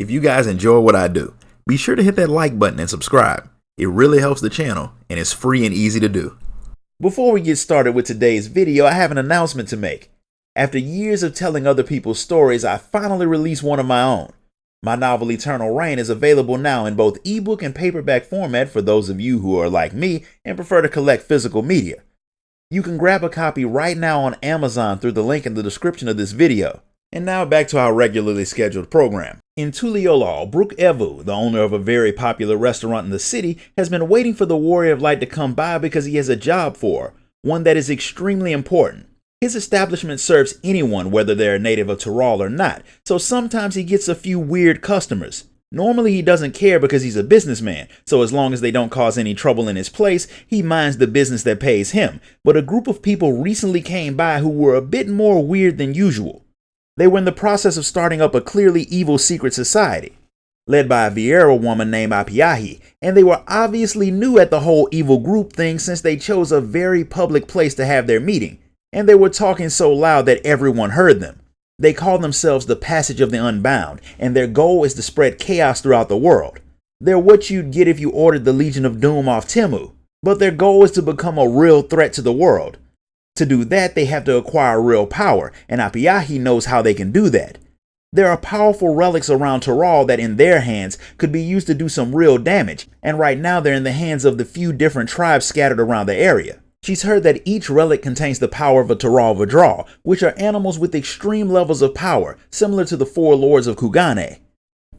If you guys enjoy what I do, be sure to hit that like button and subscribe. It really helps the channel and it's free and easy to do. Before we get started with today's video, I have an announcement to make. After years of telling other people's stories, I finally released one of my own. My novel Eternal Reign is available now in both ebook and paperback format for those of you who are like me and prefer to collect physical media. You can grab a copy right now on Amazon through the link in the description of this video. And now back to our regularly scheduled program. In Tuliolal, Brook Evu, the owner of a very popular restaurant in the city, has been waiting for the Warrior of Light to come by because he has a job for her, one that is extremely important. His establishment serves anyone, whether they're a native of Tyrol or not, so sometimes he gets a few weird customers. Normally he doesn't care because he's a businessman, so as long as they don't cause any trouble in his place, he minds the business that pays him. But a group of people recently came by who were a bit more weird than usual. They were in the process of starting up a clearly evil secret society, led by a Vieira woman named Apiahi, and they were obviously new at the whole evil group thing since they chose a very public place to have their meeting, and they were talking so loud that everyone heard them. They call themselves the Passage of the Unbound, and their goal is to spread chaos throughout the world. They're what you'd get if you ordered the Legion of Doom off Temu, but their goal is to become a real threat to the world. To do that, they have to acquire real power, and Apiahi knows how they can do that. There are powerful relics around Tyrol that in their hands could be used to do some real damage, and right now they're in the hands of the few different tribes scattered around the area. She's heard that each relic contains the power of a Tyrol Vidral, which are animals with extreme levels of power, similar to the four lords of Kugane.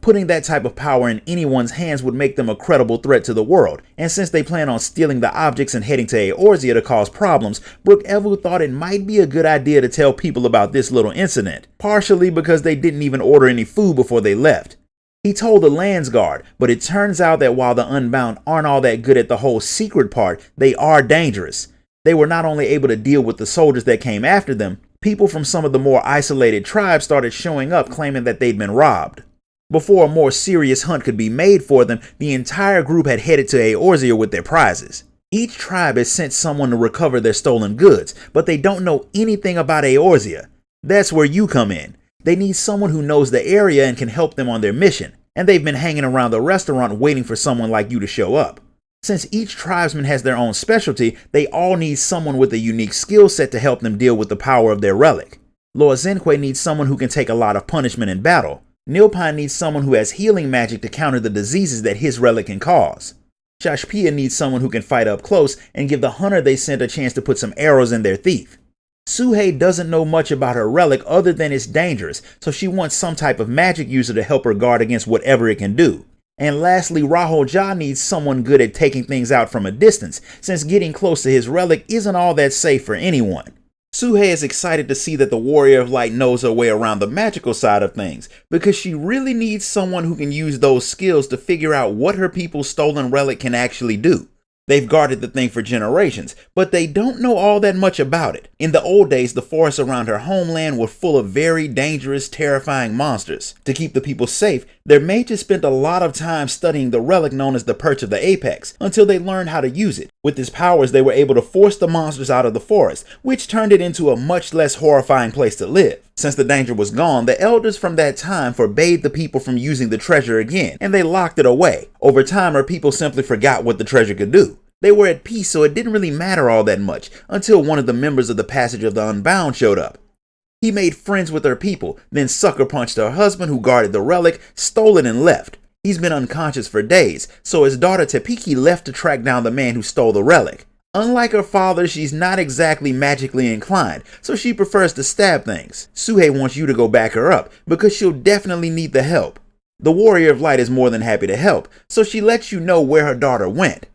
Putting that type of power in anyone's hands would make them a credible threat to the world, and since they plan on stealing the objects and heading to Eorzea to cause problems, Brook Evu thought it might be a good idea to tell people about this little incident, partially because they didn't even order any food before they left. He told the Landsguard, but it turns out that while the Unbound aren't all that good at the whole secret part, they are dangerous. They were not only able to deal with the soldiers that came after them, people from some of the more isolated tribes started showing up claiming that they'd been robbed. Before a more serious hunt could be made for them, the entire group had headed to Eorzea with their prizes. Each tribe has sent someone to recover their stolen goods, but they don't know anything about Eorzea. That's where you come in. They need someone who knows the area and can help them on their mission, and they've been hanging around the restaurant waiting for someone like you to show up. Since each tribesman has their own specialty, they all need someone with a unique skill set to help them deal with the power of their relic. Lord Zenque needs someone who can take a lot of punishment in battle. Nilpine needs someone who has healing magic to counter the diseases that his relic can cause. Shashpia needs someone who can fight up close and give the hunter they sent a chance to put some arrows in their thief. Suhei doesn't know much about her relic other than it's dangerous, so she wants some type of magic user to help her guard against whatever it can do. And lastly, Rahoja needs someone good at taking things out from a distance, since getting close to his relic isn't all that safe for anyone. Suhei is excited to see that the Warrior of Light knows her way around the magical side of things, because she really needs someone who can use those skills to figure out what her people's stolen relic can actually do. They've guarded the thing for generations, but they don't know all that much about it. In the old days, the forests around her homeland were full of very dangerous, terrifying monsters. To keep the people safe, their mages spent a lot of time studying the relic known as the Perch of the Apex, until they learned how to use it. With his powers, they were able to force the monsters out of the forest, which turned it into a much less horrifying place to live. Since the danger was gone, the elders from that time forbade the people from using the treasure again, and they locked it away. Over time, her people simply forgot what the treasure could do. They were at peace, so it didn't really matter all that much, until one of the members of the Passage of the Unbound showed up. He made friends with her people, then sucker punched her husband who guarded the relic, stole it and left. He's been unconscious for days, so his daughter Tepiki left to track down the man who stole the relic. Unlike her father, she's not exactly magically inclined, so she prefers to stab things. Suhei wants you to go back her up, because she'll definitely need the help. The Warrior of Light is more than happy to help, so she lets you know where her daughter went.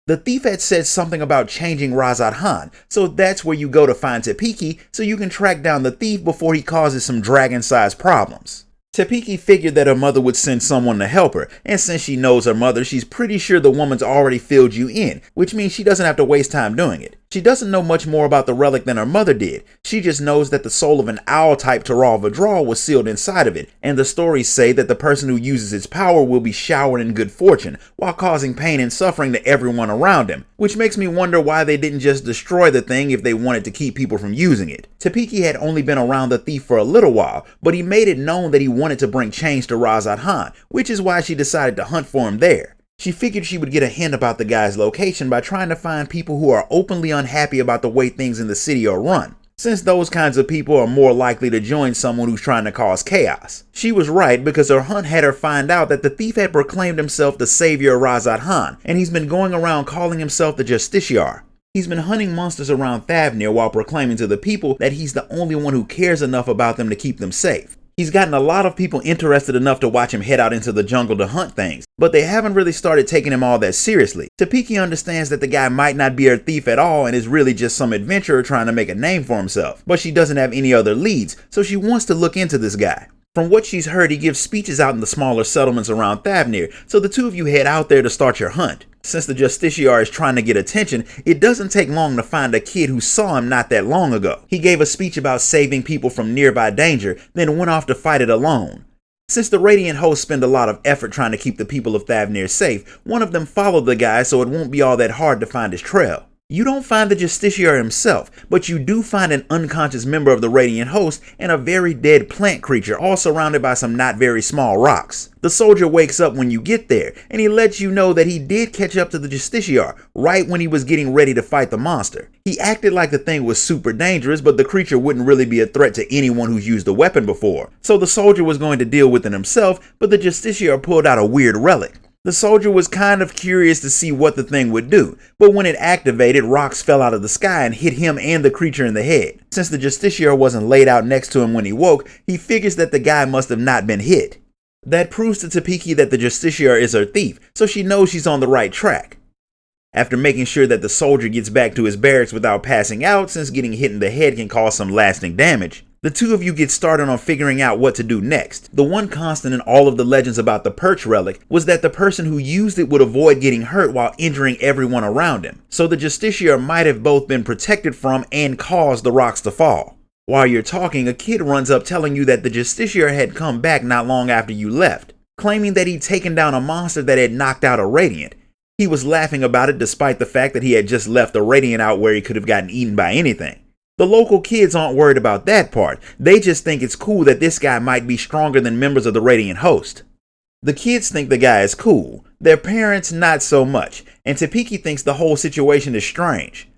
The thief had said something about changing Razat Han, so that's where you go to find Tepiki so you can track down the thief before he causes some dragon-sized problems. Tepiki figured that her mother would send someone to help her, and since she knows her mother, she's pretty sure the woman's already filled you in, which means she doesn't have to waste time doing it. She doesn't know much more about the relic than her mother did. She just knows that the soul of an owl-type Taral Vidral was sealed inside of it, and the stories say that the person who uses its power will be showered in good fortune, while causing pain and suffering to everyone around him, which makes me wonder why they didn't just destroy the thing if they wanted to keep people from using it. Tapiki had only been around the thief for a little while, but he made it known that he wanted to bring change to Razat Han, which is why she decided to hunt for him there. She figured she would get a hint about the guy's location by trying to find people who are openly unhappy about the way things in the city are run, since those kinds of people are more likely to join someone who's trying to cause chaos. She was right, because her hunt had her find out that the thief had proclaimed himself the savior of Razat Han, and he's been going around calling himself the Justiciar. He's been hunting monsters around Thavnir while proclaiming to the people that he's the only one who cares enough about them to keep them safe. He's gotten a lot of people interested enough to watch him head out into the jungle to hunt things, but they haven't really started taking him all that seriously. Tapiki understands that the guy might not be her thief at all and is really just some adventurer trying to make a name for himself, but she doesn't have any other leads, so she wants to look into this guy. From what she's heard, he gives speeches out in the smaller settlements around Thavnir, so the two of you head out there to start your hunt. Since the Justiciar is trying to get attention, it doesn't take long to find a kid who saw him not that long ago. He gave a speech about saving people from nearby danger, then went off to fight it alone. Since the Radiant hosts spend a lot of effort trying to keep the people of Thavnir safe, one of them followed the guy so it won't be all that hard to find his trail. You don't find the Justiciar himself, but you do find an unconscious member of the Radiant host and a very dead plant creature, all surrounded by some not very small rocks. The soldier wakes up when you get there, and he lets you know that he did catch up to the Justiciar right when he was getting ready to fight the monster. He acted like the thing was super dangerous, but the creature wouldn't really be a threat to anyone who's used a weapon before. So the soldier was going to deal with it himself, but the Justiciar pulled out a weird relic. The soldier was kind of curious to see what the thing would do, but when it activated, rocks fell out of the sky and hit him and the creature in the head. Since the Justiciar wasn't laid out next to him when he woke, he figures that the guy must have not been hit. That proves to Tapiki that the Justiciar is her thief, so she knows she's on the right track. After making sure that the soldier gets back to his barracks without passing out, since getting hit in the head can cause some lasting damage, the two of you get started on figuring out what to do next. The one constant in all of the legends about the Perch relic was that the person who used it would avoid getting hurt while injuring everyone around him. So the Justiciar might have both been protected from and caused the rocks to fall. While you're talking, a kid runs up telling you that the Justiciar had come back not long after you left, claiming that he'd taken down a monster that had knocked out a Radiant. He was laughing about it despite the fact that he had just left a Radiant out where he could have gotten eaten by anything. The local kids aren't worried about that part. They just think it's cool that this guy might be stronger than members of the Radiant host. The kids think the guy is cool. Their parents not so much. And Tapiki thinks the whole situation is strange.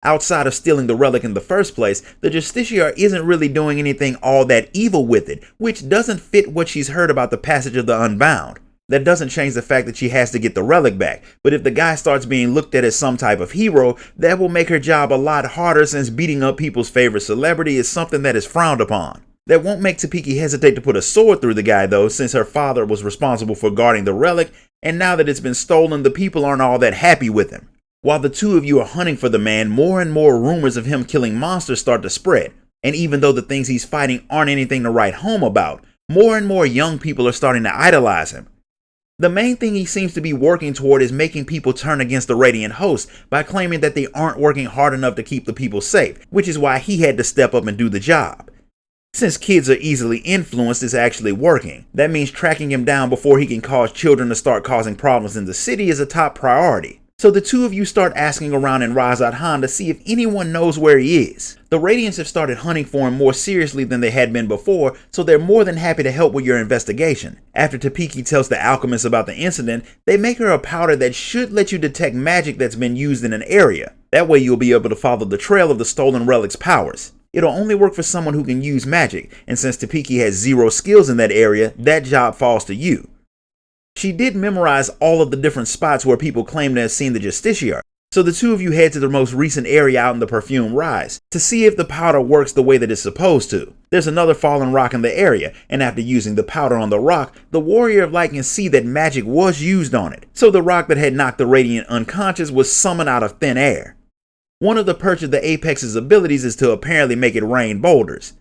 Outside of stealing the relic in the first place, the Justiciar isn't really doing anything all that evil with it, which doesn't fit what she's heard about the passage of the Unbound. That doesn't change the fact that she has to get the relic back, but if the guy starts being looked at as some type of hero, that will make her job a lot harder, since beating up people's favorite celebrity is something that is frowned upon. That won't make Tapiki hesitate to put a sword through the guy though, since her father was responsible for guarding the relic, and now that it's been stolen, the people aren't all that happy with him. While the two of you are hunting for the man, more and more rumors of him killing monsters start to spread, and even though the things he's fighting aren't anything to write home about, more and more young people are starting to idolize him. The main thing he seems to be working toward is making people turn against the Radiant host by claiming that they aren't working hard enough to keep the people safe, which is why he had to step up and do the job. Since kids are easily influenced, it's actually working. That means tracking him down before he can cause children to start causing problems in the city is a top priority. So the two of you start asking around in Razat Han to see if anyone knows where he is. The Radiants have started hunting for him more seriously than they had been before, so they're more than happy to help with your investigation. After Tapiki tells the alchemist about the incident, they make her a powder that should let you detect magic that's been used in an area. That way you'll be able to follow the trail of the stolen relic's powers. It'll only work for someone who can use magic, and since Tapiki has 0 skills in that area, that job falls to you. She did memorize all of the different spots where people claim to have seen the Justiciar, so the two of you head to the most recent area out in the Perfume Rise to see if the powder works the way that it's supposed to. There's another fallen rock in the area, and after using the powder on the rock, the Warrior of Light can see that magic was used on it, so the rock that had knocked the Radiant unconscious was summoned out of thin air. One of the perch of the Apex's abilities is to apparently make it rain boulders.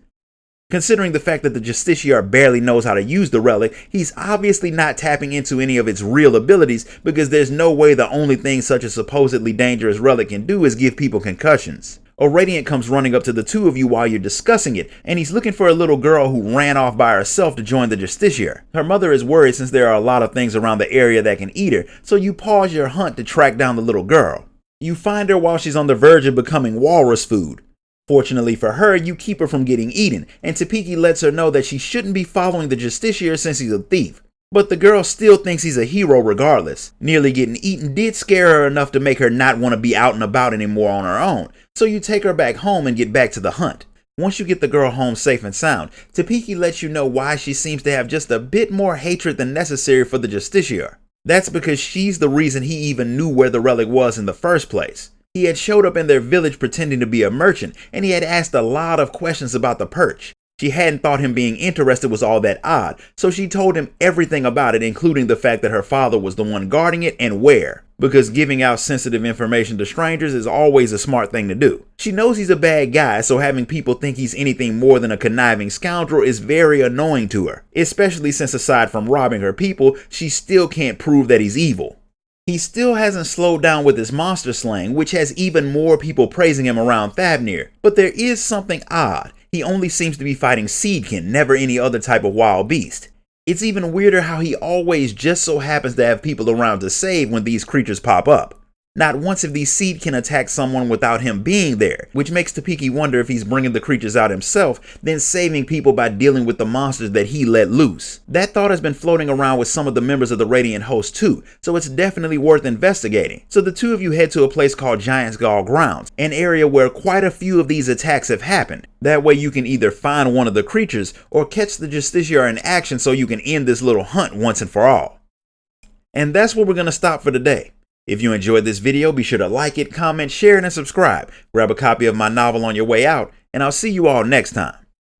Considering the fact that the Justiciar barely knows how to use the relic, he's obviously not tapping into any of its real abilities, because there's no way the only thing such a supposedly dangerous relic can do is give people concussions. A Radiant comes running up to the two of you while you're discussing it, and he's looking for a little girl who ran off by herself to join the Justiciar. Her mother is worried since there are a lot of things around the area that can eat her, so you pause your hunt to track down the little girl. You find her while she's on the verge of becoming walrus food. Fortunately for her, you keep her from getting eaten, and Topeki lets her know that she shouldn't be following the Justiciar since he's a thief. But the girl still thinks he's a hero regardless. Nearly getting eaten did scare her enough to make her not want to be out and about anymore on her own, so you take her back home and get back to the hunt. Once you get the girl home safe and sound, Topeki lets you know why she seems to have just a bit more hatred than necessary for the Justiciar. That's because she's the reason he even knew where the relic was in the first place. He had showed up in their village pretending to be a merchant, and he had asked a lot of questions about the perch. She hadn't thought him being interested was all that odd, so she told him everything about it, including the fact that her father was the one guarding it and where, because giving out sensitive information to strangers is always a smart thing to do. She knows he's a bad guy, so having people think he's anything more than a conniving scoundrel is very annoying to her, especially since aside from robbing her people, she still can't prove that he's evil. He still hasn't slowed down with his monster slaying, which has even more people praising him around Thavnir, but there is something odd. He only seems to be fighting seedkin, never any other type of wild beast. It's even weirder how he always just so happens to have people around to save when these creatures pop up. Not once have these seedkin attacked someone without him being there, which makes Topeki wonder if he's bringing the creatures out himself, then saving people by dealing with the monsters that he let loose. That thought has been floating around with some of the members of the Radiant host too, so it's definitely worth investigating. So the two of you head to a place called Giant's Gall Grounds, an area where quite a few of these attacks have happened. That way you can either find one of the creatures or catch the Justiciar in action so you can end this little hunt once and for all. And that's where we're going to stop for today. If you enjoyed this video, be sure to like it, comment, share it, and subscribe. Grab a copy of my novel on your way out, and I'll see you all next time.